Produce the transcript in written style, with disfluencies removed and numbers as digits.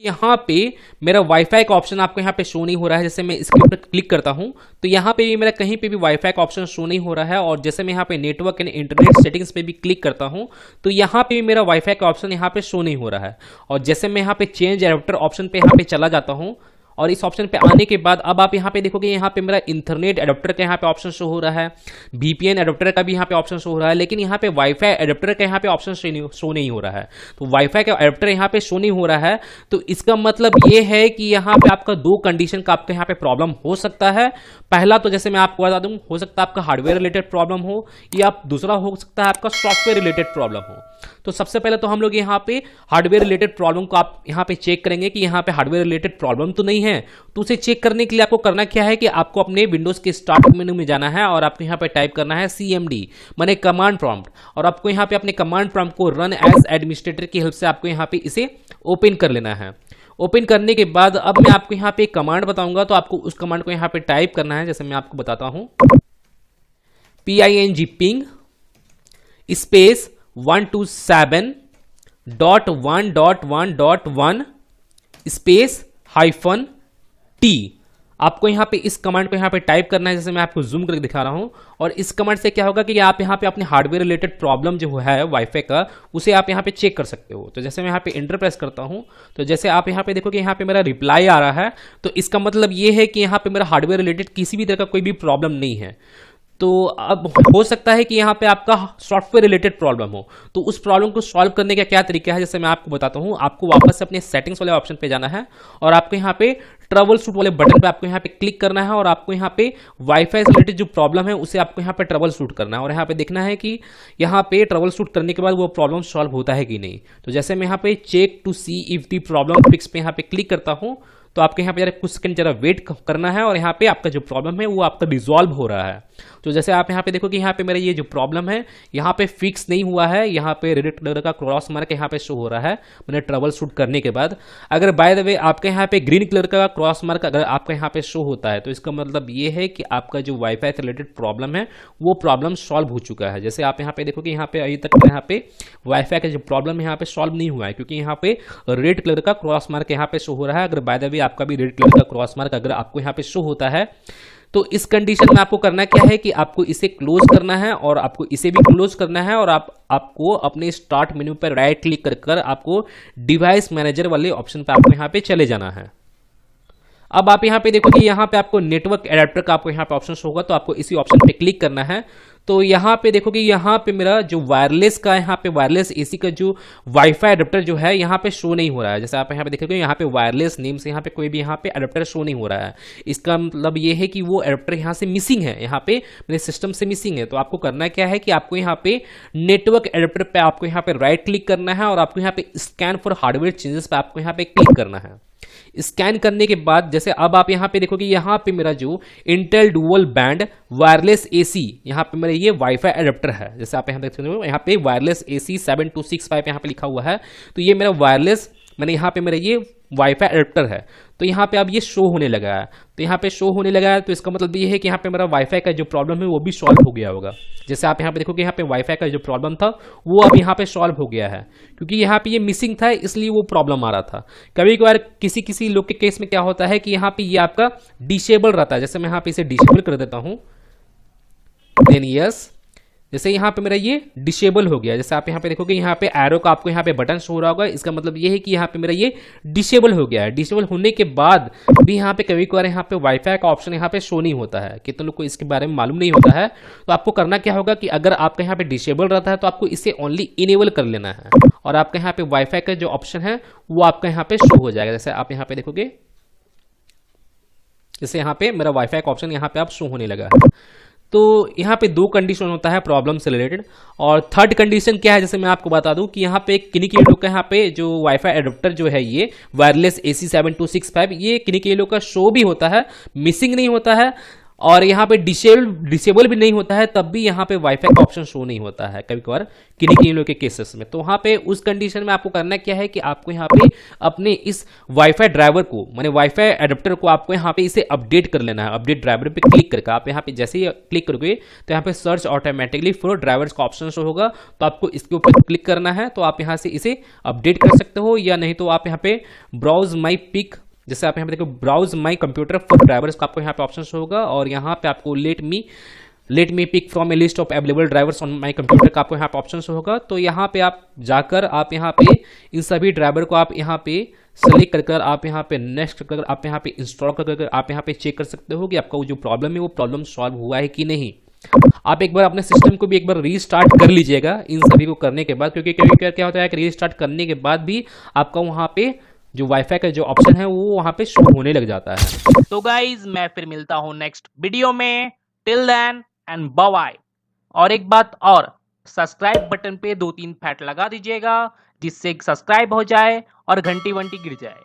यहाँ पे मेरा वाईफाई का ऑप्शन आपको यहाँ पे शो नहीं हो रहा है। जैसे मैं इसके ऊपर क्लिक करता हूँ तो यहाँ पे भी मेरा कहीं पे भी वाईफाई का ऑप्शन शो नहीं हो रहा है। और जैसे मैं यहाँ पे नेटवर्क एंड इंटरनेट सेटिंग्स पे भी क्लिक करता हूँ तो यहाँ पे भी मेरा वाईफाई का ऑप्शन यहाँ पे शो नहीं हो रहा है। और जैसे मैं यहाँ पे चेंज एडाप्टर ऑप्शन पे यहाँ पे चला जाता हूँ और इस ऑप्शन पे आने के बाद अब आप यहाँ पे देखोगे यहाँ पे मेरा इंटरनेट एडाप्टर का यहाँ पे ऑप्शन शो हो रहा है, वीपीएन एडाप्टर का भी यहाँ पे ऑप्शन शो हो रहा है, लेकिन यहाँ पे वाईफाई एडाप्टर का यहाँ पे ऑप्शन शो नहीं हो रहा है। तो वाईफाई का एडाप्टर यहाँ पे शो नहीं हो रहा है तो इसका मतलब ये है कि यहाँ पे आपका दो कंडीशन का आपका यहाँ पे प्रॉब्लम हो सकता है। पहला तो जैसे मैं आपको बता दूं, हो सकता है आपका हार्डवेयर रिलेटेड प्रॉब्लम हो, या दूसरा हो सकता है आपका सॉफ्टवेयर रिलेटेड प्रॉब्लम हो। तो सबसे पहले तो हम लोग यहाँ पे हार्डवेयर रिलेटेड प्रॉब्लम को आप यहाँ पे चेक करेंगे कि यहाँ पे हार्डवेयर रिलेटेड प्रॉब्लम तो नहीं है। तो उसे चेक करने के लिए आपको करना क्या है कि आपको अपने विंडोज के स्टार्ट मेनू में जाना है और आपको यहाँ पे टाइप करना है CMD माने कमांड प्रॉम्प्ट, और आपको यहाँ पे अपने कमांड प्रॉम्प्ट को रन एज एडमिनिस्ट्रेटर की हेल्प से आपको यहाँ पे इसे ओपन कर लेना है। ओपन करने के बाद अब मैं आपको यहाँ पे एक कमांड बताऊंगा तो आपको उस कमांड को यहाँ पे टाइप करना है। जैसे मैं आपको बताता हूं, ping स्पेस 127.1.1.1 स्पेस -t। आपको यहाँ पे इस कमांड को यहाँ पे टाइप करना है। जैसे मैं आपको जूम करके दिखा रहा हूँ। और इस कमांड से क्या होगा कि आप यहाँ पे अपने हार्डवेयर रिलेटेड प्रॉब्लम जो है वाईफाई का, उसे आप यहाँ पे चेक कर सकते हो। तो जैसे मैं यहाँ पे एंटर प्रेस करता हूँ तो जैसे आप यहाँ पे देखोगे यहाँ पे मेरा रिप्लाई आ रहा है, तो इसका मतलब ये है कि यहाँ पे मेरा हार्डवेयर रिलेटेड किसी भी तरह का कोई भी प्रॉब्लम नहीं है। तो अब हो सकता है कि यहाँ पे आपका सॉफ्टवेयर रिलेटेड प्रॉब्लम हो, तो उस प्रॉब्लम को सॉल्व करने का क्या तरीका है, जैसे मैं आपको बताता हूँ। आपको वापस से अपने सेटिंग्स वाले ऑप्शन पे जाना है और आपको यहाँ पे ट्रबल शूट वाले बटन पे आपको यहाँ पे क्लिक करना है और आपको यहाँ पे वाईफाई से रिलेटेड जो प्रॉब्लम है उसे आपको यहाँ पे ट्रबल शूट करना है और यहाँ पे देखना है कि यहाँ पे ट्रबल शूट करने के बाद वो प्रॉब्लम सॉल्व होता है कि नहीं। तो जैसे मैं यहाँ पे check to see if the problem fix पे यहाँ पे क्लिक करता हूँ तो आपके यहाँ पे जरा कुछ सेकंड जरा वेट करना है और यहाँ पे आपका जो प्रॉब्लम है वो आपका रिजॉल्व हो रहा है। तो जैसे आप यहाँ पे देखो कि यहाँ पे मेरा ये जो प्रॉब्लम है यहाँ पे फिक्स नहीं हुआ है, यहाँ पे रेड कलर का क्रॉस मार्क यहाँ पे शो हो रहा है मैंने ट्रबल शूट करने के बाद। अगर बाय द वे आपके यहाँ पे ग्रीन कलर का क्रॉस मार्क अगर आपका यहाँ पे शो होता है तो इसका मतलब ये है कि आपका जो वाईफाई से रिलेटेड प्रॉब्लम है वो प्रॉब्लम सॉल्व हो चुका है। जैसे आप यहाँ पे देखो कि यहाँ पे अभी तक यहाँ पे वाईफाई का जो प्रॉब्लम है यहाँ पे सॉल्व नहीं हुआ है, क्योंकि यहाँ पे रेड कलर का क्रॉस मार्क यहाँ पे शो हो रहा है। अगर बाय द वे आपका भी रेड कलर का क्रॉस मार्क अगर आपको यहाँ पे शो होता है तो इस कंडीशन में आपको करना क्या है कि आपको इसे क्लोज करना है और आपको इसे भी क्लोज करना है और आपको अपने स्टार्ट मेन्यू पर राइट क्लिक कर आपको डिवाइस मैनेजर वाले ऑप्शन पे आपको यहाँ पे चले जाना है। अब आप यहाँ पे देखो कि यहाँ पे आपको नेटवर्क एडाप्टर का आपको यहाँ पे ऑप्शन होगा, तो आपको इसी ऑप्शन पे क्लिक करना है। तो यहाँ पे देखो कि यहाँ पे मेरा जो वायरलेस का यहाँ पे वायरलेस एसी का जो वाईफाई एडाप्टर जो है यहाँ पे शो नहीं हो रहा है। जैसे आप यहाँ पे देखोगे यहाँ पे वायरलेस नेम से यहाँ पे कोई भी यहाँ पे एडाप्टर शो नहीं हो रहा है। इसका मतलब ये है कि वो एडाप्टर यहाँ से मिसिंग है, यहाँ पे मेरे सिस्टम से मिसिंग है। तो आपको करना क्या है कि आपको यहाँ पे नेटवर्क एडाप्टर पे आपको यहाँ पे राइट क्लिक करना है और आपको यहाँ पे स्कैन फॉर हार्डवेयर चेंजेस पे आपको यहाँ पे क्लिक करना है। स्कैन करने के बाद जैसे अब आप यहाँ पे देखोगे यहाँ पे मेरा जो Intel dual band wireless AC यहाँ पे मेरा ये वाईफाई एडाप्टर है। जैसे आप यहाँ देख सकते हो यहाँ पे वायरलेस एसी 7265 यहाँ पे लिखा हुआ है। तो ये मेरा वायरलेस मैंने यहाँ पे मेरा ये वाईफाई एडाप्टर है। तो यहाँ पे अब ये शो होने लगा है। तो यहाँ पे शो होने लगा है तो इसका मतलब ये है कि यहाँ पे मेरा वाईफाई का जो प्रॉब्लम है वो भी सॉल्व हो गया होगा। जैसे आप यहाँ पे देखोगे यहाँ पे वाईफाई का जो प्रॉब्लम था वो अब यहाँ पे सॉल्व हो गया है, क्योंकि यहाँ पे ये मिसिंग था इसलिए वो प्रॉब्लम आ रहा था। कभी कभार किसी लोग के केस में क्या होता है कि यहाँ पे ये आपका डिसेबल रहता है। जैसे मैं यहाँ पे इसे डिसेबल कर देता हूँ, देन यस, जैसे यहाँ पे मेरा ये डिसेबल हो गया। जैसे आप यहाँ पे देखोगे यहाँ पे एरो का आपको यहाँ पे बटन शो हो रहा होगा, इसका मतलब ये है कि यहाँ पे मेरा ये डिसेबल हो गया है। डिसेबल होने के बाद भी यहाँ पे कभी कभार यहाँ पे वाईफाई का ऑप्शन यहाँ पे शो नहीं होता है। कितने लोग को इसके बारे में मालूम नहीं होता है। तो आपको करना क्या होगा कि अगर आपका यहाँ पे डिसेबल रहता है तो आपको इसे ओनली इनेबल कर लेना है और आपका यहाँ पे वाईफाई का जो ऑप्शन है वो आपका यहाँ पे शो हो जाएगा। जैसे आप यहाँ पे देखोगे, जैसे यहाँ पे मेरा वाईफाई का ऑप्शन यहाँ पे आप शो होने लगा है। तो यहाँ पे दो कंडीशन होता है प्रॉब्लम से रिलेटेड। और थर्ड कंडीशन क्या है, जैसे मैं आपको बता दूं कि यहाँ पे किन्हीं लोग का यहाँ पे जो वाईफाई एडाप्टर जो है ये वायरलेस AC 7265 ये किन्हीं लोग का शो भी होता है, मिसिंग नहीं होता है। और यहाँ पे डिसेबल भी नहीं होता है, तब भी यहाँ पे वाईफाई का ऑप्शन शो नहीं होता है कभी कभार किन्हीं किन्हीं लोग के केसेस में। तो वहाँ पे उस कंडीशन में आपको करना क्या है कि आपको यहाँ पे अपने इस वाईफाई ड्राइवर को, माने वाईफाई एडेप्टर को, आपको यहाँ पे इसे अपडेट कर लेना है। अपडेट ड्राइवर पे क्लिक करके आप यहाँ पे जैसे ही क्लिक करोगे तो यहाँ पे सर्च ऑटोमेटिकली फॉर ड्राइवर्स का ऑप्शन शो होगा। तो आपको इसके ऊपर क्लिक करना है, तो आप यहाँ से इसे अपडेट कर सकते हो, या नहीं तो आप यहाँ पे ब्राउज माई पिक, जैसे आप यहाँ पे देखो browse my computer for drivers का आपको यहाँ पे ऑप्शन होगा, और यहाँ पे आपको let me pick from a list of available drivers on my computer का आपको यहाँ पे ऑप्शन होगा। तो यहाँ पे आप जाकर आप यहाँ पे इन सभी ड्राइवर को आप यहाँ पे सेलेक्ट कर आप यहाँ पे नेक्स्ट कर आप यहाँ पे इंस्टॉल कर आप यहाँ पे चेक कर सकते हो कि आपका जो प्रॉब्लम है वो प्रॉब्लम सॉल्व हुआ है कि नहीं। आप एक बार अपने सिस्टम को भी एक बार रीस्टार्ट कर लीजिएगा इन सभी को करने के बाद, क्योंकि कभी क्या होता है कि रीस्टार्ट करने के बाद भी आपका वहाँ पे जो वाईफाई का जो ऑप्शन है वो वहां पे शो होने लग जाता है। तो गाइज मैं फिर मिलता हूं नेक्स्ट वीडियो में, टिल देन एंड बाय। और एक बात और, सब्सक्राइब बटन पे 2-3 फैट लगा दीजिएगा जिससे सब्सक्राइब हो जाए और घंटी वंटी गिर जाए।